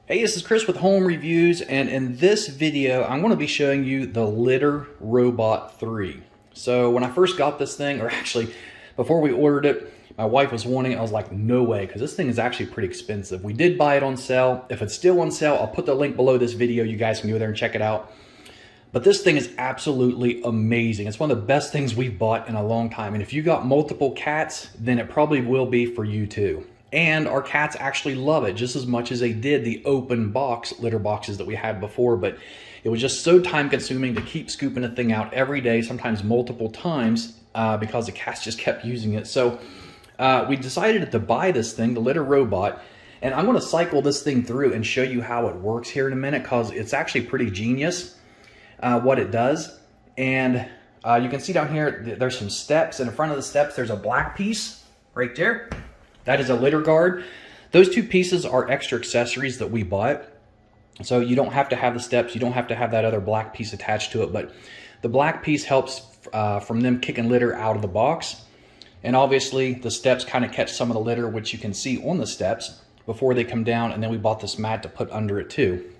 Hey, this is Chris with Home Reviews, and in this video I'm going to be showing you the Litter Robot 3. So when I first got this thing, or actually before we ordered it, my wife was wanting it. I was like, no way, because this thing is actually pretty expensive. We did buy it on sale. If it's still on sale, I'll put the link below this video. You guys can go there and check it out. But this thing is absolutely amazing. It's one of the best things we've bought in a long time. And if you got multiple cats, then it probably will be for you too. And our cats actually love it just as much as they did the open box litter boxes that we had before. But it was just so time consuming to keep scooping the thing out every day, sometimes multiple times, because the cats just kept using it. So we decided to buy this thing, the Litter Robot. And I'm going to cycle this thing through and show you how it works here in a minute, because it's actually pretty genius what it does. And you can see down here, there's some steps. And in front of the steps, there's a black piece right there. That is a litter guard. Those two pieces are extra accessories that we bought. So you don't have to have the steps. You don't have to have that other black piece attached to it. But the black piece helps from them kicking litter out of the box. And obviously the steps kind of catch some of the litter, which you can see on the steps before they come down. And then we bought this mat to put under it too.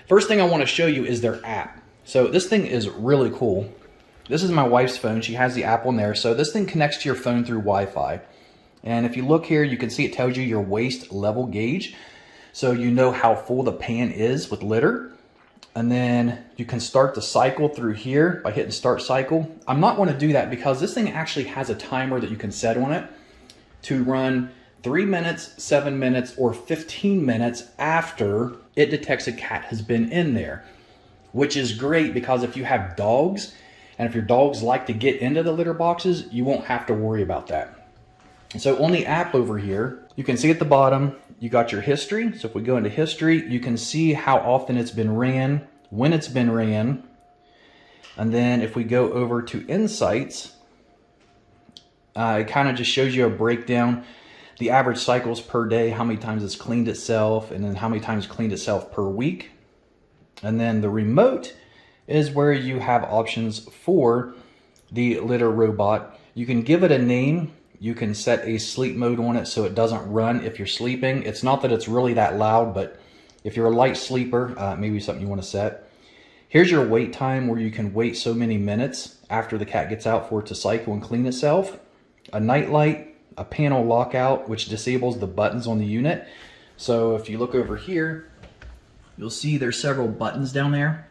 First thing I want to show you is their app. So this thing is really cool. This is my wife's phone. She has the app on there. So this thing connects to your phone through Wi-Fi. And if you look here, you can see it tells you your waste level gauge. So you know how full the pan is with litter. And then you can start the cycle through here by hitting start cycle. I'm not going to do that because this thing actually has a timer that you can set on it to run 3 minutes, 7 minutes, or 15 minutes after it detects a cat has been in there. Which is great because if you have dogs, and if your dogs like to get into the litter boxes, you won't have to worry about that. So on the app over here, you can see at the bottom, you got your history. So if we go into history, you can see how often it's been ran, when it's been ran. And then if we go over to insights, it kind of just shows you a breakdown, the average cycles per day, how many times it's cleaned itself, and then how many times it's cleaned itself per week. And then the remote is where you have options for the Litter Robot. You can give it a name. You can set a sleep mode on it so it doesn't run if you're sleeping. It's not that it's really that loud, but if you're a light sleeper, maybe something you want to set. Here's your wait time where you can wait so many minutes after the cat gets out for it to cycle and clean itself. A night light, a panel lockout, which disables the buttons on the unit. So if you look over here, you'll see there's several buttons down there.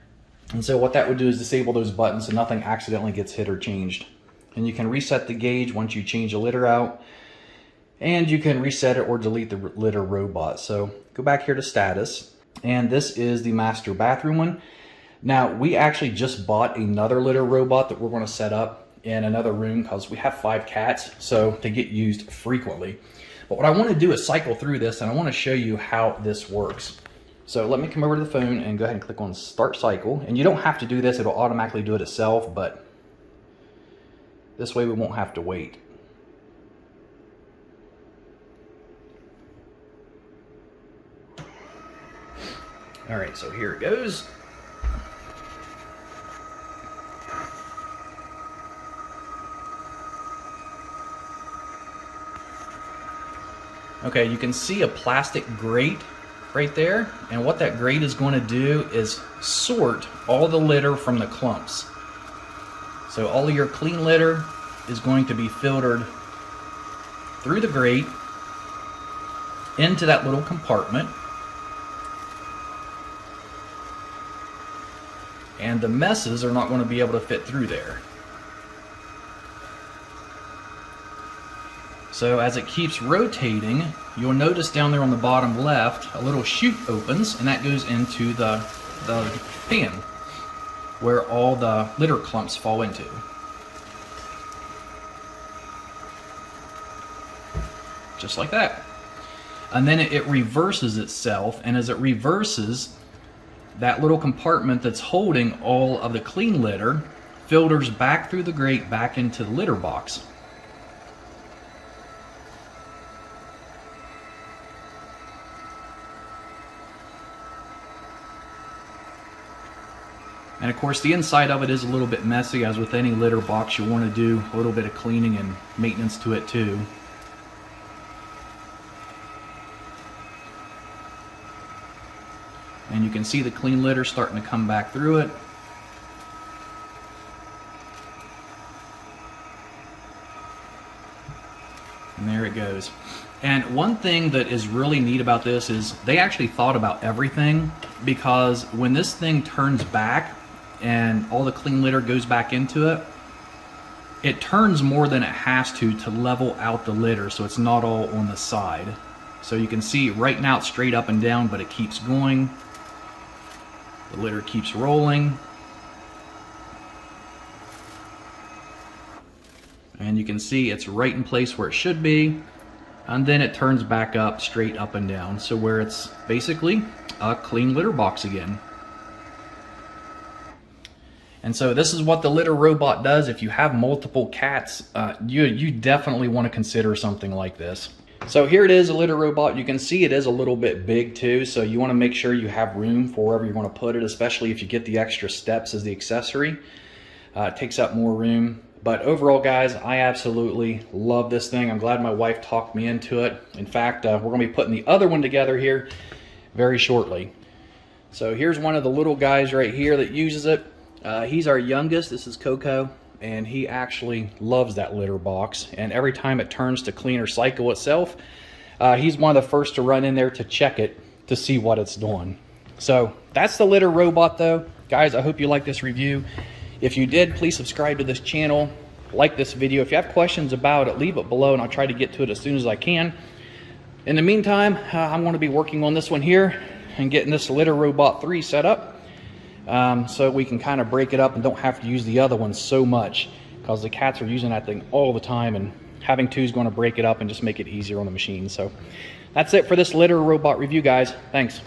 And so what that would do is disable those buttons so nothing accidentally gets hit or changed. And you can reset the gauge once you change the litter out. And you can reset it or delete the Litter Robot. So go back here to status. And this is the master bathroom one. Now, we actually just bought another Litter Robot that we're going to set up in another room because we have 5 cats, so to get used frequently. But what I want to do is cycle through this, and I want to show you how this works. So let me come over to the phone and go ahead and click on Start Cycle. And you don't have to do this. It'll automatically do it itself, but this way we won't have to wait. All right, so here it goes. Okay, you can see a plastic grate right there. And what that grate is going to do is sort all the litter from the clumps. So all of your clean litter is going to be filtered through the grate into that little compartment. And the messes are not going to be able to fit through there. So as it keeps rotating, you'll notice down there on the bottom left, a little chute opens, and that goes into the pan where all the litter clumps fall into. Just like that. And then it reverses itself, and as it reverses, that little compartment that's holding all of the clean litter filters back through the grate back into the litter box. And of course the inside of it is a little bit messy, as with any litter box you want to do a little bit of cleaning and maintenance to it too. And you can see the clean litter starting to come back through it. And there it goes. And one thing that is really neat about this is they actually thought about everything, because when this thing turns back and all the clean litter goes back into it, it turns more than it has to level out the litter so it's not all on the side. So you can see right now it's straight up and down, but it keeps going. The litter keeps rolling. And you can see it's right in place where it should be. And then it turns back up, straight up and down. So where it's basically a clean litter box again. And so this is what the litter robot does. If you have multiple cats, you definitely want to consider something like this. So here it is, a litter robot. You can see it is a little bit big too, so you want to make sure you have room for wherever you want to put it, especially if you get the extra steps as the accessory. It takes up more room. But overall, guys, I absolutely love this thing. I'm glad my wife talked me into it. In fact, we're going to be putting the other one together here very shortly. So here's one of the little guys right here that uses it. He's our youngest. This is Coco, and he actually loves that litter box. And every time it turns to clean or cycle itself, he's one of the first to run in there to check it to see what it's doing. So that's the litter robot though. Guys, I hope you like this review. If you did, please subscribe to this channel, like this video. If you have questions about it, leave it below and I'll try to get to it as soon as I can. In the meantime, I'm going to be working on this one here and getting this Litter Robot 3 set up, so we can kind of break it up and don't have to use the other one so much, because the cats are using that thing all the time, and having two is going to break it up and just make it easier on the machine. So that's it for this Litter Robot review, guys. Thanks.